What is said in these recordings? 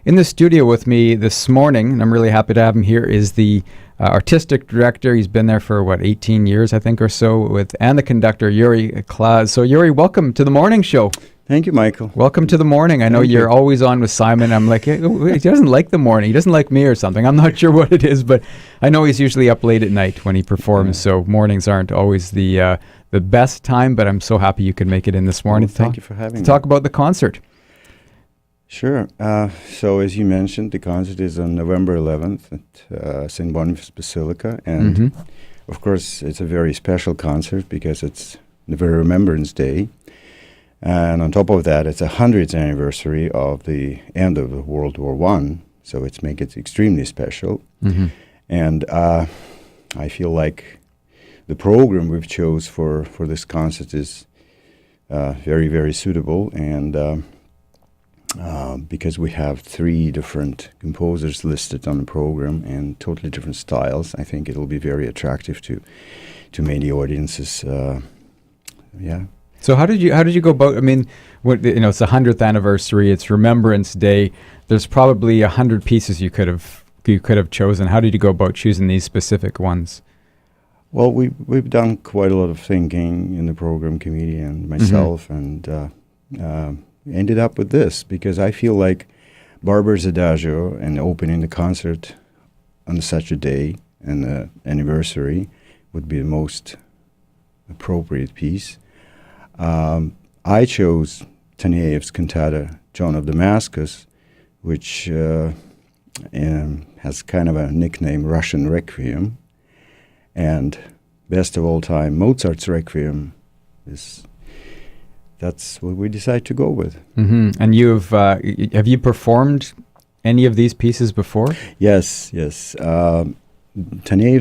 In the studio with me this morning, and I'm really happy to have him here, is the artistic director. He's been there for, 18 years, I think, or so, and the conductor, Yuri Klaz. So, Yuri, welcome to the morning show. Thank you, Michael. Welcome to the morning. I know you're always on with Simon. I'm like, he doesn't like the morning. He doesn't like me or something. I'm not sure what it is, but I know he's usually up late at night when he performs, so mornings aren't always the best time, but I'm so happy you could make it in this morning. Well, thank you for having me. Talk about the concert. Sure. So as you mentioned, the concert is on November 11th at St. Boniface Basilica. And of course, it's a very special concert because it's the very Remembrance Day. And on top of that, it's a 100th anniversary of the end of World War I. So it's make it extremely special. And I feel like the program we've chose for this concert is very, very suitable. And because we have 3 different composers listed on the program and totally different styles, I think it'll be very attractive to many audiences. So how did you go about? I mean, it's the 100th anniversary. It's Remembrance Day. There's probably 100 pieces you could have chosen. How did you go about choosing these specific ones? Well, we've done quite a lot of thinking in the program committee and myself, and ended up with this because I feel like Barber's Adagio and opening the concert on such a day and the anniversary would be the most appropriate piece. I chose Taneev's cantata John of Damascus, which has kind of a nickname, Russian Requiem, and best of all time, Mozart's Requiem that's what we decide to go with. And have you performed any of these pieces before? Yes. Taneev's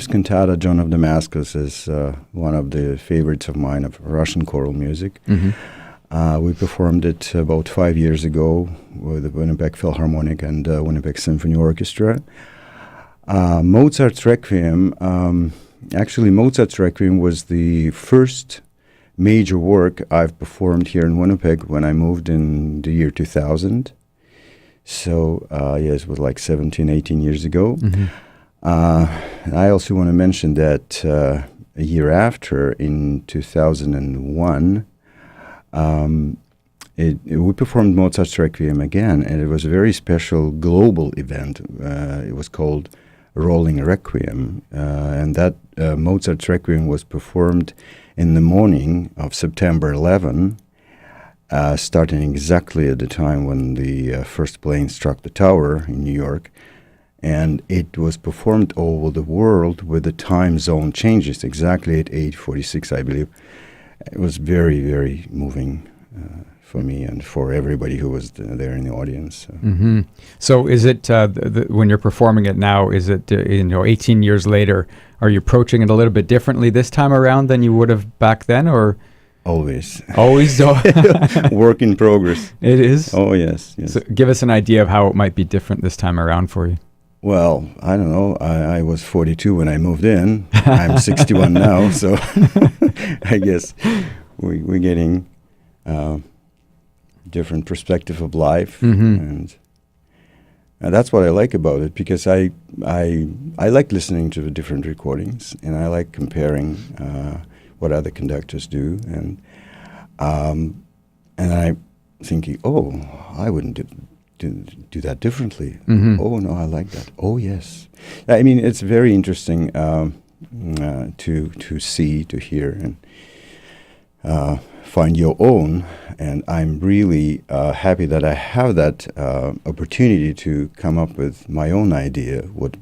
cantata John of Damascus is one of the favorites of mine of Russian choral music. We performed it about 5 years ago with the Winnipeg Philharmonic and Winnipeg Symphony Orchestra. Mozart's Requiem, Mozart's Requiem was the first major work I've performed here in Winnipeg when I moved in the year 2000. So, it was like 17, 18 years ago. I also want to mention that a year after, in 2001, we performed Mozart's Requiem again, and it was a very special global event. It was called Rolling Requiem, and that Mozart's Requiem was performed in the morning of September 11, starting exactly at the time when the first plane struck the tower in New York. And it was performed all over the world with the time zone changes exactly at 8:46, I believe. It was very, very moving for me and for everybody who was there in the audience. So is it, when you're performing it now, is it, 18 years later, are you approaching it a little bit differently this time around than you would have back then, or? Always. Work in progress. It is? Oh, yes. So give us an idea of how it might be different this time around for you. Well, I don't know. I was 42 when I moved in. I'm 61 now, so I guess we're getting different perspective of life, and that's what I like about it, because I like listening to the different recordings, and I like comparing what other conductors do, and I'm thinking, I wouldn't do that differently. Oh no, I like that. Oh yes, I mean, it's very interesting to see, to hear, and find your own. And I'm really happy that I have that opportunity to come up with my own idea. What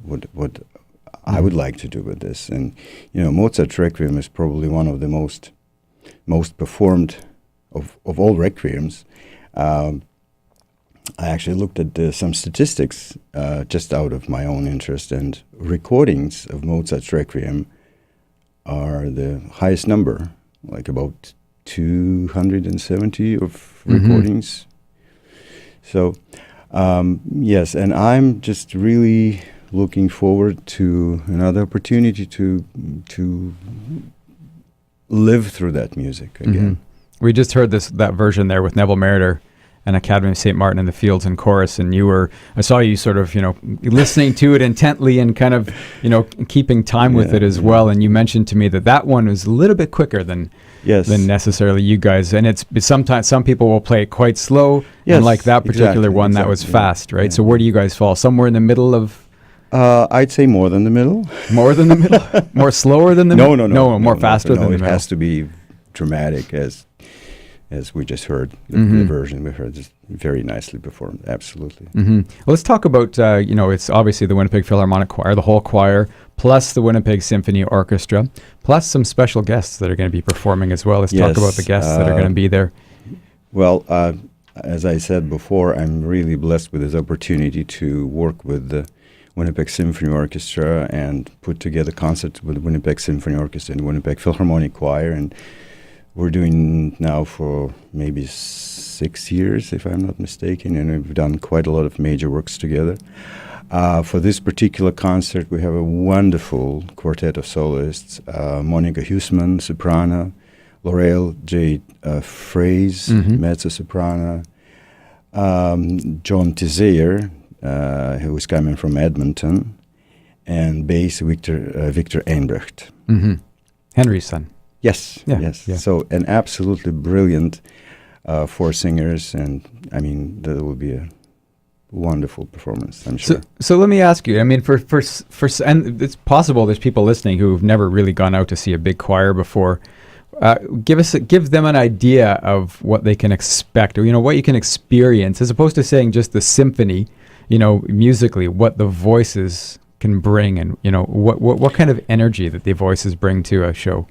I would like to do with this. And Mozart's Requiem is probably one of the most performed of all requiems. I actually looked at some statistics just out of my own interest, and recordings of Mozart's Requiem are the highest number, like about 270 of recordings. So, yes, and I'm just really looking forward to another opportunity to live through that music again. We just heard that version there with Neville Meritor. and Academy of St. Martin in the Fields and Chorus, and I saw you sort of, listening to it intently and kind of, keeping time with it as well. And you mentioned to me that one was a little bit quicker than necessarily you guys. And it's sometimes some people will play it quite slow, and like that particular one, that was fast, right? So where do you guys fall? Somewhere in the middle of? I'd say more than the middle. More than the middle? More slower than the middle? No, more faster than the middle. It has to be dramatic, as we just heard. The version we heard is very nicely performed, absolutely. Well, let's talk about, it's obviously the Winnipeg Philharmonic Choir, the whole choir, plus the Winnipeg Symphony Orchestra, plus some special guests that are going to be performing as well. Let's talk about the guests that are going to be there. Well, as I said before, I'm really blessed with this opportunity to work with the Winnipeg Symphony Orchestra and put together concerts with the Winnipeg Symphony Orchestra and the Winnipeg Philharmonic Choir, and we're doing now for maybe 6 years, if I'm not mistaken, and we've done quite a lot of major works together. For this particular concert, we have a wonderful quartet of soloists: Monica Huisman, soprano; Laurel J. Fraze, mezzo-soprano; John Tizier, who is coming from Edmonton, and bass Victor Einbrecht. Henry's son. Yes. So an absolutely brilliant 4 singers, and I mean that will be a wonderful performance, I'm sure. So let me ask you. I mean, for and it's possible there's people listening who've never really gone out to see a big choir before. Give them an idea of what they can expect, or what you can experience, as opposed to saying just the symphony. Musically, what the voices can bring, and what kind of energy that the voices bring to a show.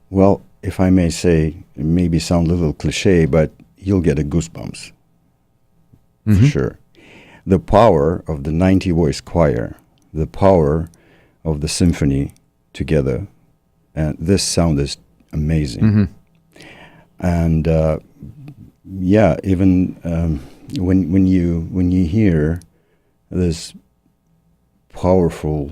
Well, if I may say, it maybe sound a little cliche, but you'll get a goosebumps, for sure. The power of the 90-voice choir, the power of the symphony together, and this sound is amazing. And even when you hear this powerful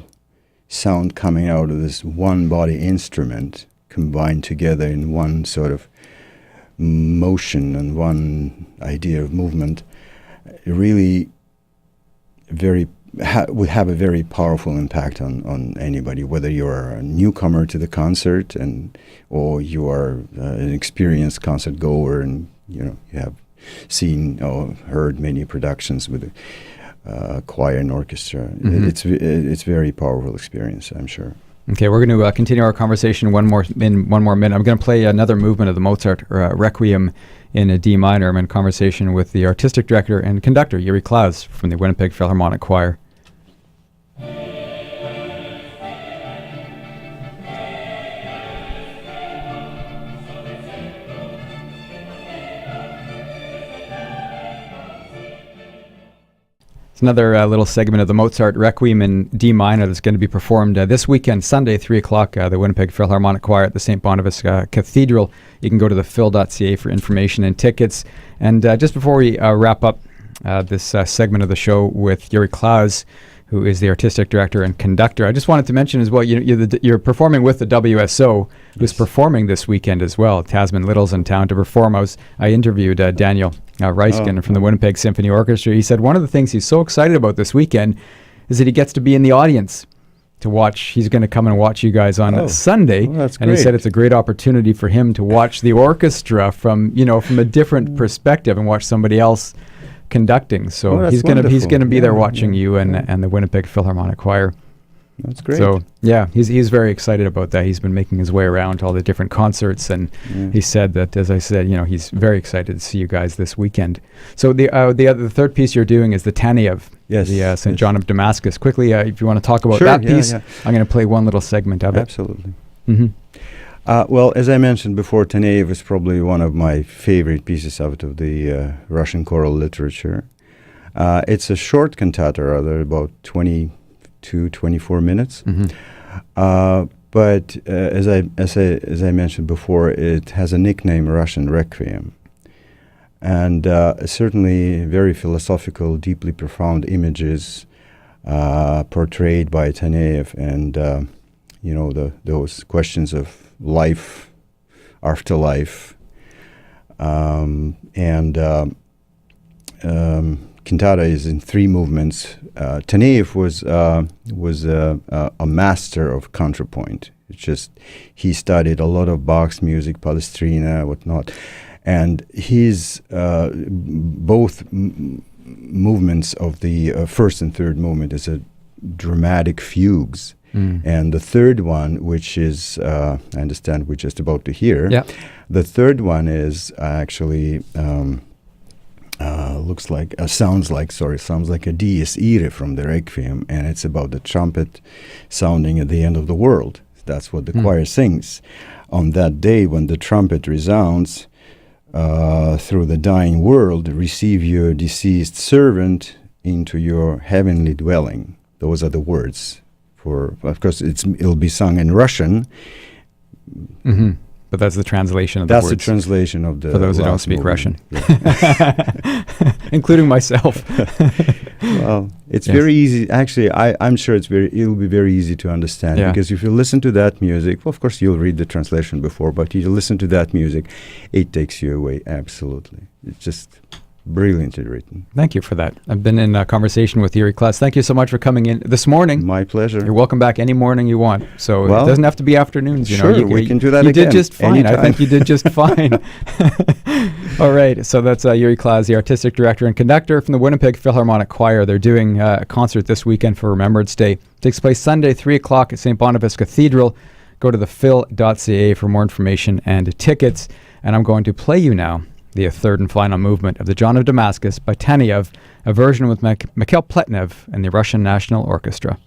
sound coming out of this one-body instrument, combined together in one sort of motion and one idea of movement, it really would have a very powerful impact on anybody, whether you're a newcomer to the concert or you are an experienced concert goer, and you have seen or heard many productions with choir and orchestra. It's a very powerful experience, I'm sure. Okay, we're going to continue our conversation one more minute. I'm going to play another movement of the Mozart Requiem in a D minor. I'm in conversation with the artistic director and conductor, Yuri Klaz, from the Winnipeg Philharmonic Choir. Another little segment of the Mozart Requiem in D minor that's going to be performed this weekend, Sunday, 3 o'clock, the Winnipeg Philharmonic Choir at the St. Boniface Cathedral. You can go to thephil.ca for information and tickets. And just before we wrap up this segment of the show with Yuri Klaz, who is the artistic director and conductor, I just wanted to mention as well, you're performing with the WSO, who's performing this weekend as well. Tasman Little's in town to perform. I interviewed Daniel Reiskin from the Winnipeg Symphony Orchestra. He said one of the things he's so excited about this weekend is that he gets to be in the audience to watch. He's going to come and watch you guys on Sunday. That's and great. He said it's a great opportunity for him to watch the orchestra from a different perspective and watch somebody else conducting. So he's going to be there watching you and the Winnipeg Philharmonic Choir. That's great. So he's very excited about that. He's been making his way around to all the different concerts, and he said that, as I said, he's very excited to see you guys this weekend. So the third piece you're doing is the Taneyev, the St. John of Damascus. Quickly, if you want to talk about that piece, I'm going to play one little segment of it. Absolutely. Well, as I mentioned before, Taneyev is probably one of my favorite pieces out of the Russian choral literature. It's a short cantata, rather, about 24 minutes. But as I mentioned before, it has a nickname, Russian Requiem, and certainly very philosophical, deeply profound images portrayed by Taneyev, and those questions of life, afterlife, And cantata is in 3 movements. Taneyev was a master of contrapoint. It's just he studied a lot of Bach's music, Palestrina, whatnot, and his both movements of the first and third movement is a dramatic fugues. And the third one, which is, I understand we're just about to hear, the third one is actually, sounds like a Dies Irae from the Requiem, and it's about the trumpet sounding at the end of the world. That's what the choir sings. On that day when the trumpet resounds through the dying world, receive your deceased servant into your heavenly dwelling. Those are the words. Of course, it'll be sung in Russian. But that's the translation of the words. That's the translation of the for those who don't speak movement. Russian, including myself. Well, it's very easy. Actually, I'm sure it'll be very easy to understand because if you listen to that music, well, of course, you'll read the translation before, but you listen to that music, it takes you away. Absolutely, it's just brilliantly written. Thank you for that. I've been in a conversation with Yuri Klaz. Thank you so much for coming in this morning. My pleasure. You're welcome back any morning you want. So it doesn't have to be afternoons. Sure, we can do that again. You did just fine. Anytime. I think you did just fine. All right. So that's Yuri Klaz, the artistic director and conductor from the Winnipeg Philharmonic Choir. They're doing a concert this weekend for Remembrance Day. It takes place Sunday, 3 o'clock at St. Boniface Cathedral. Go to thephil.ca for more information and tickets. And I'm going to play you now the third and final movement of the John of Damascus by Taneyev, a version with Mikhail Pletnev and the Russian National Orchestra.